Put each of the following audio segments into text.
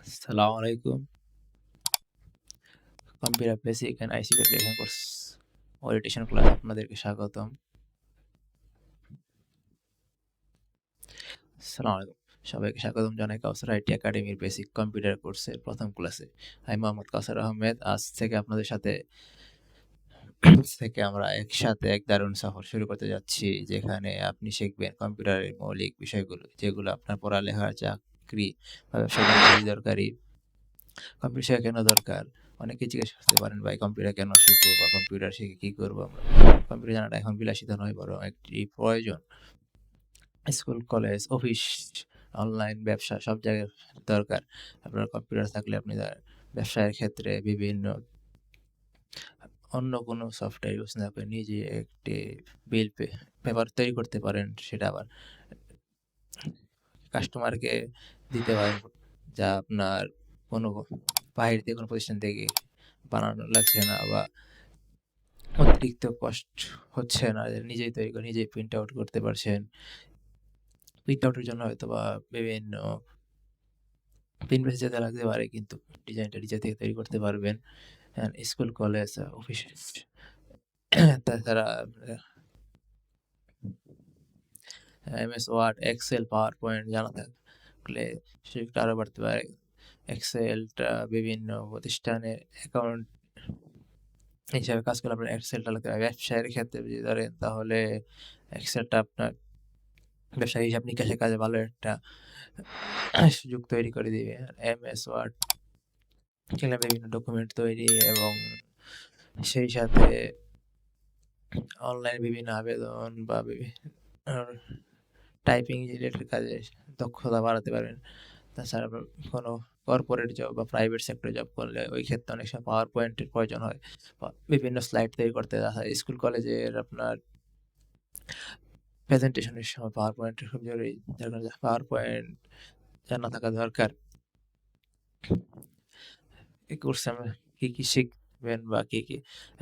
আসসালামু আলাইকুম। Computer basic and IC application course orientation class আপনাদেরকে স্বাগতম। আসসালামু আলাইকুম। সবাইকে স্বাগতম জানাই কাউসার আইটি একাডেমির বেসিক কম্পিউটার কোর্সের প্রথম ক্লাসে। আমি মোহাম্মদ কাউসার আহমেদ। আজ থেকে আপনাদের সাথে আমরা একসাথে এক দারুণ সফর শুরু করতে যাচ্ছি, যেখানে আপনি শিখবেন কম্পিউটারের মৌলিক বিষয়গুলো, যেগুলো আপনার পড়ালেখা, চাকরি বা ব্যবসার জন্য খুবই দরকারি। কম্পিউটার শেখা কেন দরকার? অনেকেই জিজ্ঞেস করতে পারেন, ভাই কম্পিউটার কেন শিখবো বা কম্পিউটার শিখে কি করবো আমরা? কম্পিউটার জানাটা এখন বিলাসিতা নয়, বরং একটি প্রয়োজন। স্কুল, কলেজ, অফিস, অনলাইন ব্যবসা সব জায়গায় দরকার। আপনার কম্পিউটার থাকলে আপনি ব্যবসায়ের ক্ষেত্রে বিভিন্ন অন্য কোনো সফটওয়্যার ইউজ না করে নিজে একটি বিল পেপার তৈরি করতে পারেন। সেটা আবার কাস্টমারকে দিতে পারেন, যা আপনার কোনো বাহির থেকে কোনো প্রতিষ্ঠান থেকে বানানো লাগছে না বা অতিরিক্ত কষ্ট হচ্ছে না। নিজেই তৈরি করে নিজেই প্রিন্ট আউট করতে পারছেন। প্রিন্ট আউটের জন্য হয়তোবা বিভিন্ন প্রিন্ট প্রেস যেতে লাগতে পারে, কিন্তু ডিজাইনটা নিজে থেকে তৈরি করতে পারবেন। স্কুল, কলেজ, অফিস তাছাড়া MS Word, Excel, PowerPoint জানা থাকলে সেটা আরো বাড়তে পারে। এক্সেলটা বিভিন্ন প্রতিষ্ঠানের অ্যাকাউন্ট হিসাবে কাজ করলে আপনার এক্সেলটা লাগতে পারে। ব্যবসায়ের ক্ষেত্রে যদি ধরেন, তাহলে এক্সেলটা আপনার ব্যবসায়ী হিসাব নিকাশের কাজে ভালো একটা সুযোগ তৈরি করে দিবে। এমএস ওয়ার্ড এগুলো বিভিন্ন ডকুমেন্ট তৈরি এবং সেই সাথে অনলাইন বিভিন্ন আবেদন বা টাইপিং রিলেটেড কাজে দক্ষতা বাড়াতে পারবেন। তাছাড়া আপনার কোনো কর্পোরেট জব বা প্রাইভেট সেক্টরে জব করলে ওই ক্ষেত্রে অনেক সময় পাওয়ার পয়েন্টের প্রয়োজন হয়। বিভিন্ন স্লাইড তৈরি করতে হয়। স্কুল কলেজের আপনার প্রেজেন্টেশনের সময় পাওয়ার পয়েন্টের খুব জরুরি। যার কারণে পাওয়ার পয়েন্ট জানা থাকা দরকার। এই কোর্সে আমরা কি শিখবেন বা কি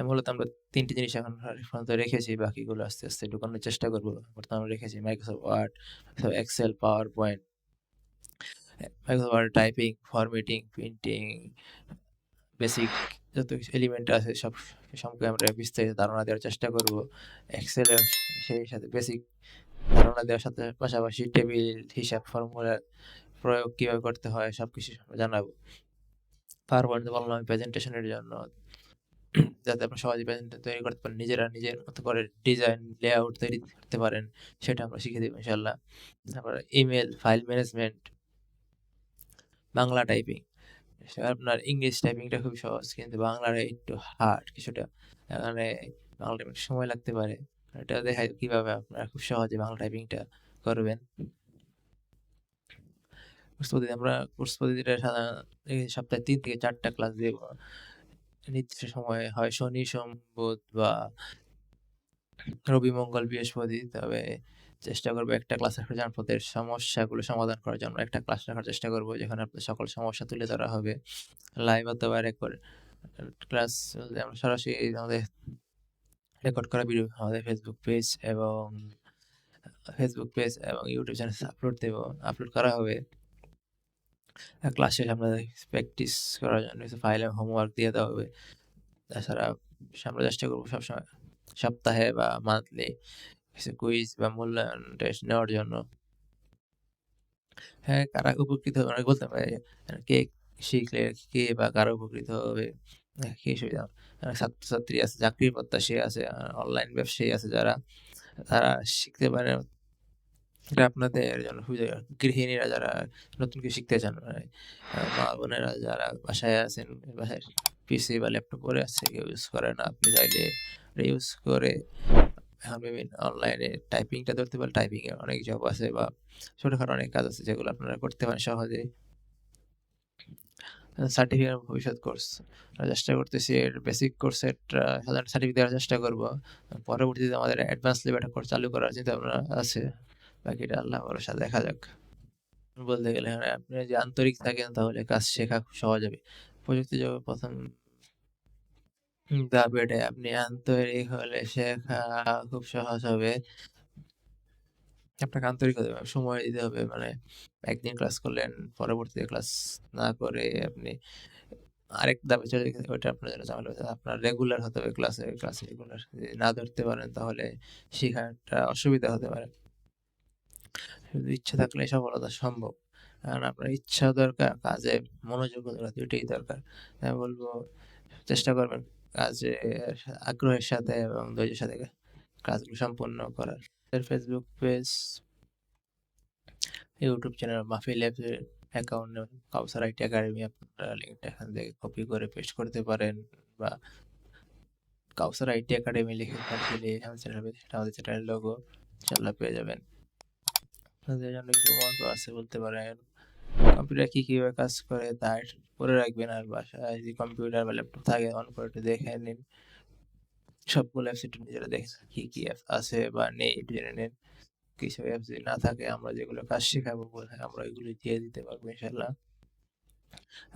মূলত আমরা ৩ টি জিনিস এখন পর্যন্ত রেখেছি। বাকিগুলো আস্তে, আস্তে ঢুকানোর চেষ্টা করব। বর্তমানে রেখেছি Microsoft Word, Excel, PowerPoint, Microsoft Word typing, formatting, printing, basic যত কিছু এলিমেন্ট আছে সব সম্পর্কে আমরা বিস্তারিত ধারণা দেওয়ার চেষ্টা করব। এক্সেলের সেই সাথে বেসিক ধারণা দেওয়ার সাথে পাশাপাশি টেবিল, হিসাব, ফর্মুলা প্রয়োগ কিভাবে করতে হয় সবকিছু জানাবো। পাওয়ার পয়েন্ট বললাম আমি প্রেজেন্টেশনের জন্য, যাতে আপনি সহজে প্রেজেন্টেশন তৈরি করতে পারেন। নিজেরা নিজের মতো করে ডিজাইন, লেআউট তৈরি করতে পারেন। সেটা আমরা শিখিয়ে দেব ইনশাআল্লাহ। তারপরে email, file management, Bangla typing. আপনার ইংলিশ টাইপিংটা খুব সহজ, কিন্তু বাংলাটা একটু হার্ড কিছুটা। এখানে বাংলা টাইপিং সময় লাগতে পারে। এটা দেখাই কিভাবে আপনারা খুব সহজে বাংলা টাইপিংটা করবেন। কোর্স পদ্ধতিটা সপ্তাহে ৩ থেকে ৪ টা ক্লাস দেব। নির্দিষ্ট সময়ে হয় শনি, সোম, বুধ বা রবি, মঙ্গল, বৃহস্পতি। তবে চেষ্টা করব একটা ক্লাস রাখার জন্য আপনাদের সমস্যাগুলো সমাধান করার জন্য একটা ক্লাস রাখার চেষ্টা করব, যেখানে আপনাদের সকল সমস্যা তুলে ধরা হবে। লাইভ অথবা রেকর্ড ক্লাস আমরা সরাসরি আমাদের রেকর্ড করা ভিডিও আমাদের ফেসবুক পেজ এবং ইউটিউব চ্যানেলে আপলোড করা হবে। ক্লাস শেষে আপনাদের প্র্যাকটিস করার জন্য কিছু ফাইল এবং হোমওয়ার্ক দিয়ে দেওয়া হবে। তাছাড়া আমরা চেষ্টা করবো সবসময় সপ্তাহে বা মান্থলি কিছু কুইজ বা মূল্যায়ন টেস্ট নেওয়ার জন্য। হ্যাঁ, কারা উপকৃত হবে অনেকে বলতে পারে, কে শিখলে কে বা কারা উপকৃত হবে, কি সুবিধা। ছাত্রছাত্রী আছে, চাকরির প্রত্যাশী আছে, অনলাইন ব্যবসায়ী আছে, যারা তারা শিখতে পারে। এটা আপনাদের জন্য সুবিধা। গৃহিণীরা যারা নতুন কিছু শিখতে চান, মানে মা বোনেরা যারা বাসায় আছেন, বাসায় পিসি বা ল্যাপটপ পড়ে আছে, কেউ ইউজ করে না, আপনি চাইলে ইউজ করে এখন বিভিন্ন অনলাইনে টাইপিংটা ধরতে পারেন। টাইপিং এর অনেক জব আছে বা ছোটখাটো অনেক কাজ আছে যেগুলো আপনারা করতে পারেন সহজে। সার্টিফিকেট ভবিষ্যৎ কোর্স চেষ্টা করতেছি, এর বেসিক কোর্সের সাধারণ সার্টিফিকেট দেওয়ার চেষ্টা করব। পরবর্তীতে আমাদের অ্যাডভান্স লেভেল একটা কোর্স চালু করার চিন্তা ভাবনা আছে। বাকিটা আল্লাহ ভরসা, দেখা যাক। বলতে গেলে হ্যাঁ, আপনি যদি আন্তরিক থাকেন তাহলে কাজ শেখা খুব সহজ হবে। প্রযুক্তি জগৎ প্রথম ধাপে আপনি আন্তরিক হলে শেখা খুব সহজ হবে। আপনাকে আন্তরিক হতে হবে, সময় দিতে হবে। মানে একদিন ক্লাস করলেন, পরবর্তীতে ক্লাস না করে আপনি আরেক ধাপে চলে গেছেন, ওইটা আপনার জন্য ঝামেলা হয়ে যাবে। আপনার রেগুলার হতে হবে ক্লাসে রেগুলার। যদি না ধরতে পারেন তাহলে শিখাটা অসুবিধা হতে পারে। শুধু ইচ্ছা থাকলে সফলতা সম্ভব। কারণ আপনার ইচ্ছাও দরকার, কাজে মনোযোগও দরকার, ২ টাই দরকার। আমি বলব চেষ্টা করবেন কাজে আগ্রহের সাথে এবং ধৈর্যের সাথে কাজগুলো সম্পন্ন করার। ফেসবুক পেজ, ইউটিউব চ্যানেল মাহফিল ল্যাবসের অ্যাকাউন্ট কাউসার আইটি একাডেমি, আপনারা লিঙ্কটা এখান থেকে কপি করে পেস্ট করতে পারেন, বা কাউসার আইটি একাডেমি লিখে সার্চ দিলে আমার চ্যানেল হবে, সেটা আমাদের চ্যানেলের লোগো, ইনশাআল্লাহ পেয়ে যাবেন। আপনাদের জন্য কিছু মন্তব্য আছে বলতে পারেন। কম্পিউটার কিভাবে কাজ করে তা করে রাখবেন, আর বাসায় যদি কম্পিউটার বা ল্যাপটপ থাকে অন করে একটু দেখে নিন। সবগুলো অ্যাপস একটু নিজেরা দেখে কি অ্যাপ আছে বা নেই একটু জেনে নিন। কিছু অ্যাপস যদি না থাকে আমরা যেগুলো কাজ শেখাবো আমরা ওইগুলো দিয়ে দিতে পারবো ইনশাআল্লাহ।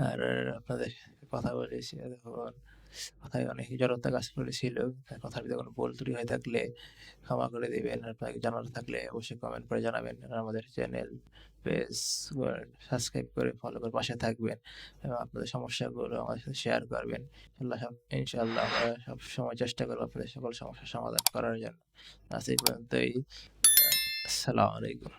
আর আপনাদের কথা বলেছি এতক্ষণ, কথায় অনেক জড়তা কাজ করেছিল। কথার ভিতরে কোনো ভুল ত্রুটি হয়ে থাকলে ক্ষমা করে দিবেন। আপনাকে জানার থাকলে অবশ্যই কমেন্ট করে জানাবেন। আর আমাদের চ্যানেল, পেজ সাবস্ক্রাইব করে ফলো করে পাশে থাকবেন এবং আপনাদের সমস্যাগুলো আমাদের সাথে শেয়ার করবেন। ইনশাআল্লাহ আমরা সবসময় চেষ্টা করব আপনাদের সকল সমস্যার সমাধান করার জন্য। আজ এই পর্যন্তই। আসসালামু আলাইকুম।